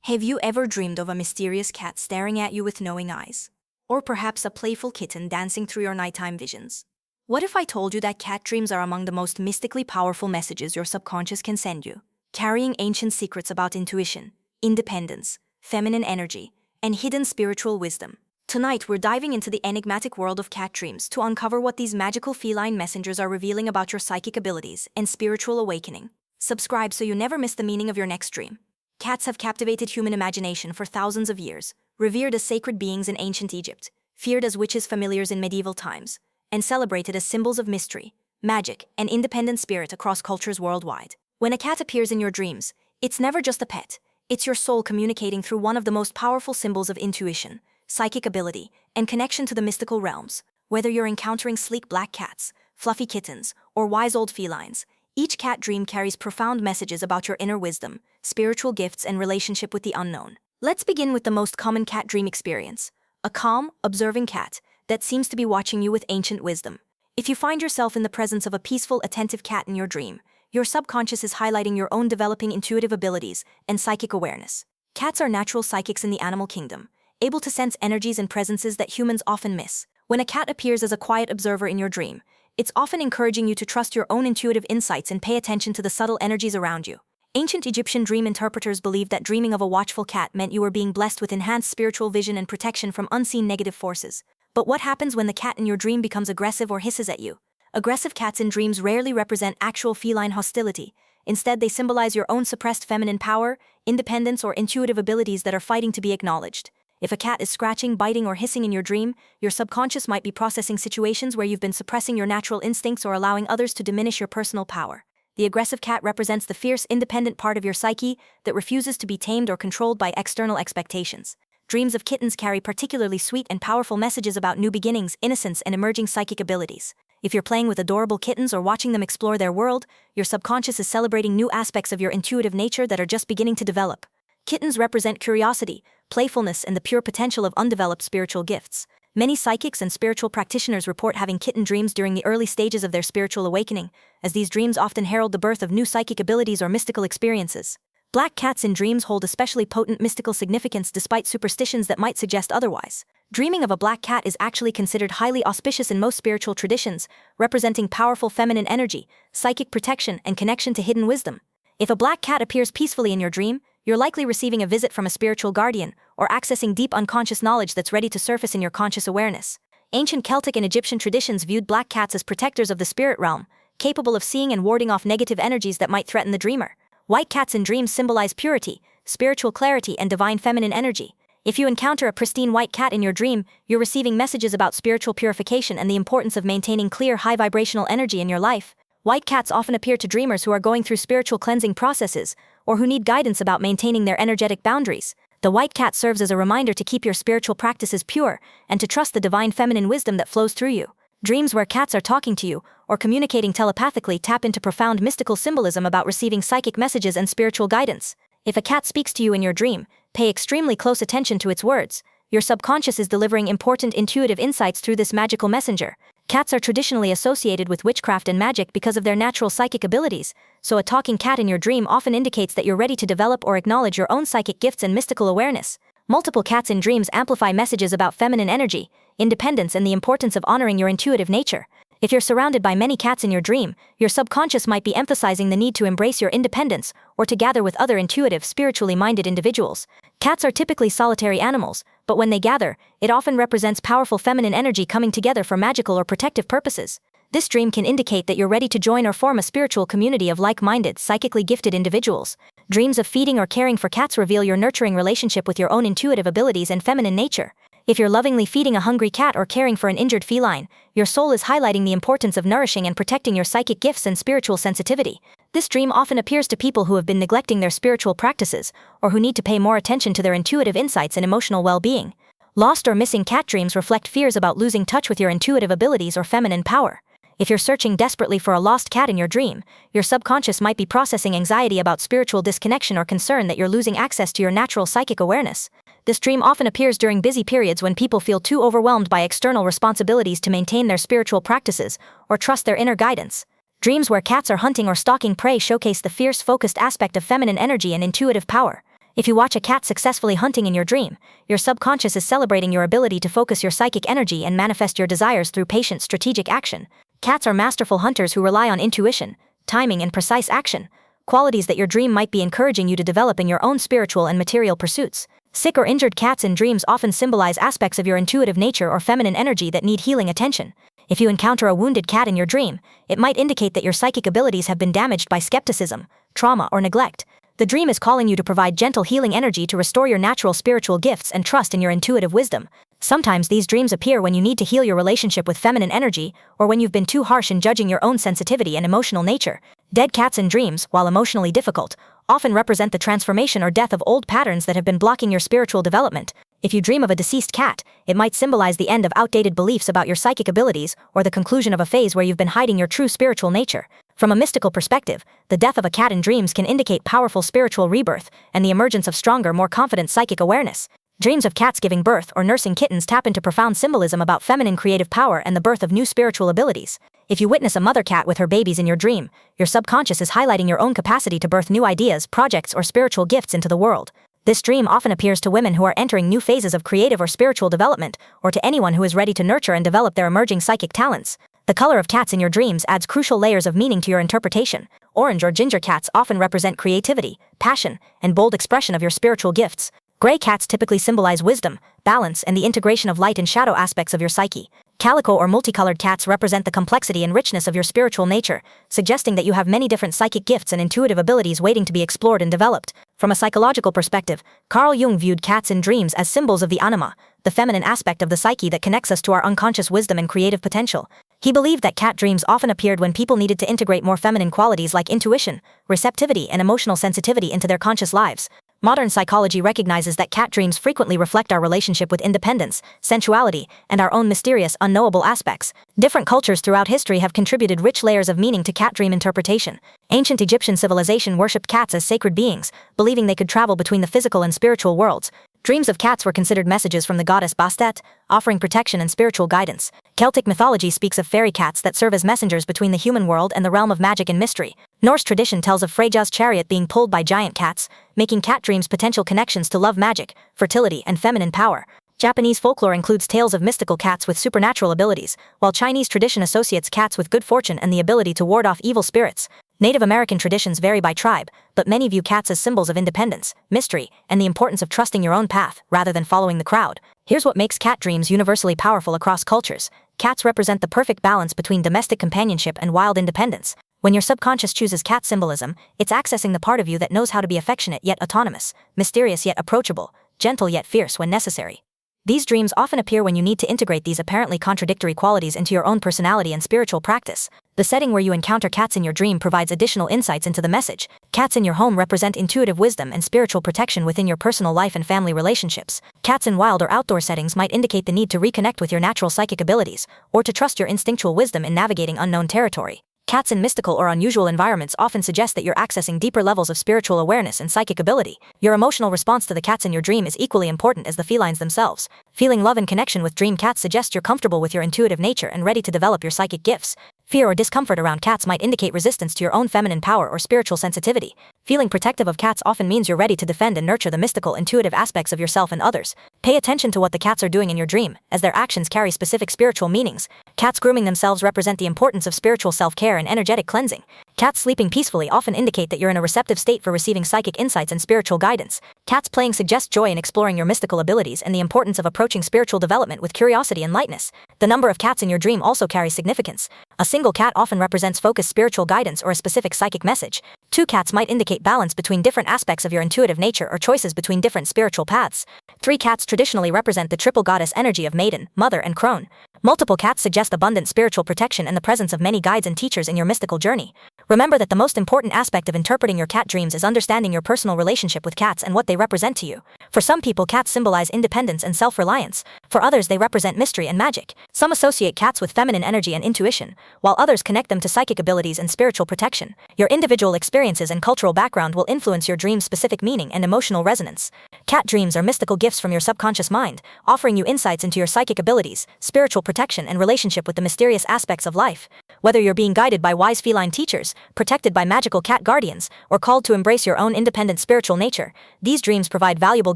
Have you ever dreamed of a mysterious cat staring at you with knowing eyes? Or perhaps a playful kitten dancing through your nighttime visions? What if I told you that cat dreams are among the most mystically powerful messages your subconscious can send you, carrying ancient secrets about intuition, independence, feminine energy, and hidden spiritual wisdom? Tonight, we're diving into the enigmatic world of cat dreams to uncover what these magical feline messengers are revealing about your psychic abilities and spiritual awakening. Subscribe so you never miss the meaning of your next dream. Cats have captivated human imagination for thousands of years, revered as sacred beings in ancient Egypt, feared as witches familiars in medieval times, and celebrated as symbols of mystery, magic, and independent spirit across cultures worldwide. When a cat appears in your dreams, it's never just a pet, it's your soul communicating through one of the most powerful symbols of intuition, psychic ability, and connection to the mystical realms. Whether you're encountering sleek black cats, fluffy kittens, or wise old felines, each cat dream carries profound messages about your inner wisdom, spiritual gifts, and relationship with the unknown. Let's begin with the most common cat dream experience: a calm, observing cat that seems to be watching you with ancient wisdom. If you find yourself in the presence of a peaceful, attentive cat in your dream, your subconscious is highlighting your own developing intuitive abilities and psychic awareness. Cats are natural psychics in the animal kingdom, able to sense energies and presences that humans often miss. When a cat appears as a quiet observer in your dream, it's often encouraging you to trust your own intuitive insights and pay attention to the subtle energies around you. Ancient Egyptian dream interpreters believed that dreaming of a watchful cat meant you were being blessed with enhanced spiritual vision and protection from unseen negative forces. But what happens when the cat in your dream becomes aggressive or hisses at you? Aggressive cats in dreams rarely represent actual feline hostility. Instead, they symbolize your own suppressed feminine power, independence, or intuitive abilities that are fighting to be acknowledged. If a cat is scratching, biting, or hissing in your dream, your subconscious might be processing situations where you've been suppressing your natural instincts or allowing others to diminish your personal power. The aggressive cat represents the fierce, independent part of your psyche that refuses to be tamed or controlled by external expectations. Dreams of kittens carry particularly sweet and powerful messages about new beginnings, innocence, and emerging psychic abilities. If you're playing with adorable kittens or watching them explore their world, your subconscious is celebrating new aspects of your intuitive nature that are just beginning to develop. Kittens represent curiosity, playfulness, and the pure potential of undeveloped spiritual gifts. Many psychics and spiritual practitioners report having kitten dreams during the early stages of their spiritual awakening, as these dreams often herald the birth of new psychic abilities or mystical experiences. Black cats in dreams hold especially potent mystical significance despite superstitions that might suggest otherwise. Dreaming of a black cat is actually considered highly auspicious in most spiritual traditions, representing powerful feminine energy, psychic protection, and connection to hidden wisdom. If a black cat appears peacefully in your dream, you're likely receiving a visit from a spiritual guardian, or accessing deep unconscious knowledge that's ready to surface in your conscious awareness. Ancient Celtic and Egyptian traditions viewed black cats as protectors of the spirit realm, capable of seeing and warding off negative energies that might threaten the dreamer. White cats in dreams symbolize purity, spiritual clarity, and divine feminine energy. If you encounter a pristine white cat in your dream, you're receiving messages about spiritual purification and the importance of maintaining clear, high-vibrational energy in your life. White cats often appear to dreamers who are going through spiritual cleansing processes, or who need guidance about maintaining their energetic boundaries. The white cat serves as a reminder to keep your spiritual practices pure, and to trust the divine feminine wisdom that flows through you. Dreams where cats are talking to you, or communicating telepathically, tap into profound mystical symbolism about receiving psychic messages and spiritual guidance. If a cat speaks to you in your dream, pay extremely close attention to its words. Your subconscious is delivering important intuitive insights through this magical messenger. Cats are traditionally associated with witchcraft and magic because of their natural psychic abilities, so a talking cat in your dream often indicates that you're ready to develop or acknowledge your own psychic gifts and mystical awareness. Multiple cats in dreams amplify messages about feminine energy, independence, and the importance of honoring your intuitive nature. If you're surrounded by many cats in your dream, your subconscious might be emphasizing the need to embrace your independence or to gather with other intuitive, spiritually minded individuals. Cats are typically solitary animals, but when they gather, it often represents powerful feminine energy coming together for magical or protective purposes. This dream can indicate that you're ready to join or form a spiritual community of like-minded, psychically gifted individuals. Dreams of feeding or caring for cats reveal your nurturing relationship with your own intuitive abilities and feminine nature. If you're lovingly feeding a hungry cat or caring for an injured feline, your soul is highlighting the importance of nourishing and protecting your psychic gifts and spiritual sensitivity. This dream often appears to people who have been neglecting their spiritual practices, or who need to pay more attention to their intuitive insights and emotional well-being. Lost or missing cat dreams reflect fears about losing touch with your intuitive abilities or feminine power. If you're searching desperately for a lost cat in your dream, your subconscious might be processing anxiety about spiritual disconnection or concern that you're losing access to your natural psychic awareness. This dream often appears during busy periods when people feel too overwhelmed by external responsibilities to maintain their spiritual practices or trust their inner guidance. Dreams where cats are hunting or stalking prey showcase the fierce, focused aspect of feminine energy and intuitive power. If you watch a cat successfully hunting in your dream, your subconscious is celebrating your ability to focus your psychic energy and manifest your desires through patient, strategic action. Cats are masterful hunters who rely on intuition, timing, and precise action, qualities that your dream might be encouraging you to develop in your own spiritual and material pursuits. Sick or injured cats in dreams often symbolize aspects of your intuitive nature or feminine energy that need healing attention. If you encounter a wounded cat in your dream, it might indicate that your psychic abilities have been damaged by skepticism, trauma, or neglect. The dream is calling you to provide gentle healing energy to restore your natural spiritual gifts and trust in your intuitive wisdom. Sometimes these dreams appear when you need to heal your relationship with feminine energy, or when you've been too harsh in judging your own sensitivity and emotional nature. Dead cats in dreams, while emotionally difficult, often represent the transformation or death of old patterns that have been blocking your spiritual development. If you dream of a deceased cat, it might symbolize the end of outdated beliefs about your psychic abilities or the conclusion of a phase where you've been hiding your true spiritual nature. From a mystical perspective, the death of a cat in dreams can indicate powerful spiritual rebirth and the emergence of stronger, more confident psychic awareness. Dreams of cats giving birth or nursing kittens tap into profound symbolism about feminine creative power and the birth of new spiritual abilities. If you witness a mother cat with her babies in your dream, your subconscious is highlighting your own capacity to birth new ideas, projects, or spiritual gifts into the world. This dream often appears to women who are entering new phases of creative or spiritual development, or to anyone who is ready to nurture and develop their emerging psychic talents. The color of cats in your dreams adds crucial layers of meaning to your interpretation. Orange or ginger cats often represent creativity, passion, and bold expression of your spiritual gifts. Gray cats typically symbolize wisdom, balance, and the integration of light and shadow aspects of your psyche. Calico or multicolored cats represent the complexity and richness of your spiritual nature, suggesting that you have many different psychic gifts and intuitive abilities waiting to be explored and developed. From a psychological perspective, Carl Jung viewed cats in dreams as symbols of the anima, the feminine aspect of the psyche that connects us to our unconscious wisdom and creative potential. He believed that cat dreams often appeared when people needed to integrate more feminine qualities like intuition, receptivity, and emotional sensitivity into their conscious lives. Modern psychology recognizes that cat dreams frequently reflect our relationship with independence, sensuality, and our own mysterious, unknowable aspects. Different cultures throughout history have contributed rich layers of meaning to cat dream interpretation. Ancient Egyptian civilization worshipped cats as sacred beings, believing they could travel between the physical and spiritual worlds. Dreams of cats were considered messages from the goddess Bastet, offering protection and spiritual guidance. Celtic mythology speaks of fairy cats that serve as messengers between the human world and the realm of magic and mystery. Norse tradition tells of Freyja's chariot being pulled by giant cats, making cat dreams potential connections to love magic, fertility, and feminine power. Japanese folklore includes tales of mystical cats with supernatural abilities, while Chinese tradition associates cats with good fortune and the ability to ward off evil spirits. Native American traditions vary by tribe, but many view cats as symbols of independence, mystery, and the importance of trusting your own path rather than following the crowd. Here's what makes cat dreams universally powerful across cultures. Cats represent the perfect balance between domestic companionship and wild independence. When your subconscious chooses cat symbolism, it's accessing the part of you that knows how to be affectionate yet autonomous, mysterious yet approachable, gentle yet fierce when necessary. These dreams often appear when you need to integrate these apparently contradictory qualities into your own personality and spiritual practice. The setting where you encounter cats in your dream provides additional insights into the message. Cats in your home represent intuitive wisdom and spiritual protection within your personal life and family relationships. Cats in wild or outdoor settings might indicate the need to reconnect with your natural psychic abilities, or to trust your instinctual wisdom in navigating unknown territory. Cats in mystical or unusual environments often suggest that you're accessing deeper levels of spiritual awareness and psychic ability. Your emotional response to the cats in your dream is equally important as the felines themselves. Feeling love and connection with dream cats suggests you're comfortable with your intuitive nature and ready to develop your psychic gifts. Fear or discomfort around cats might indicate resistance to your own feminine power or spiritual sensitivity. Feeling protective of cats often means you're ready to defend and nurture the mystical, intuitive aspects of yourself and others. Pay attention to what the cats are doing in your dream, as their actions carry specific spiritual meanings. Cats grooming themselves represent the importance of spiritual self-care and energetic cleansing. Cats sleeping peacefully often indicate that you're in a receptive state for receiving psychic insights and spiritual guidance. Cats playing suggest joy in exploring your mystical abilities and the importance of approaching spiritual development with curiosity and lightness. The number of cats in your dream also carries significance. A single cat often represents focused spiritual guidance or a specific psychic message. 2 cats might indicate balance between different aspects of your intuitive nature or choices between different spiritual paths. 3 cats traditionally represent the triple goddess energy of maiden, mother, and crone. Multiple cats suggest abundant spiritual protection and the presence of many guides and teachers in your mystical journey. Remember that the most important aspect of interpreting your cat dreams is understanding your personal relationship with cats and what they represent to you. For some people, cats symbolize independence and self-reliance. For others, they represent mystery and magic. Some associate cats with feminine energy and intuition, while others connect them to psychic abilities and spiritual protection. Your individual experiences and cultural background will influence your dream's specific meaning and emotional resonance. Cat dreams are mystical gifts from your subconscious mind, offering you insights into your psychic abilities, spiritual protection, protection and relationship with the mysterious aspects of life. Whether you're being guided by wise feline teachers, protected by magical cat guardians, or called to embrace your own independent spiritual nature, these dreams provide valuable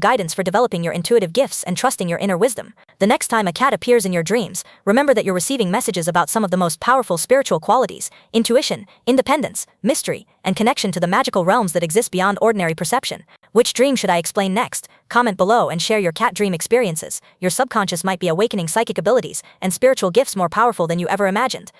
guidance for developing your intuitive gifts and trusting your inner wisdom. The next time a cat appears in your dreams, remember that you're receiving messages about some of the most powerful spiritual qualities: intuition, independence, mystery, and connection to the magical realms that exist beyond ordinary perception. Which dream should I explain next? Comment below and share your cat dream experiences. Your subconscious might be awakening psychic abilities and spiritual gifts more powerful than you ever imagined.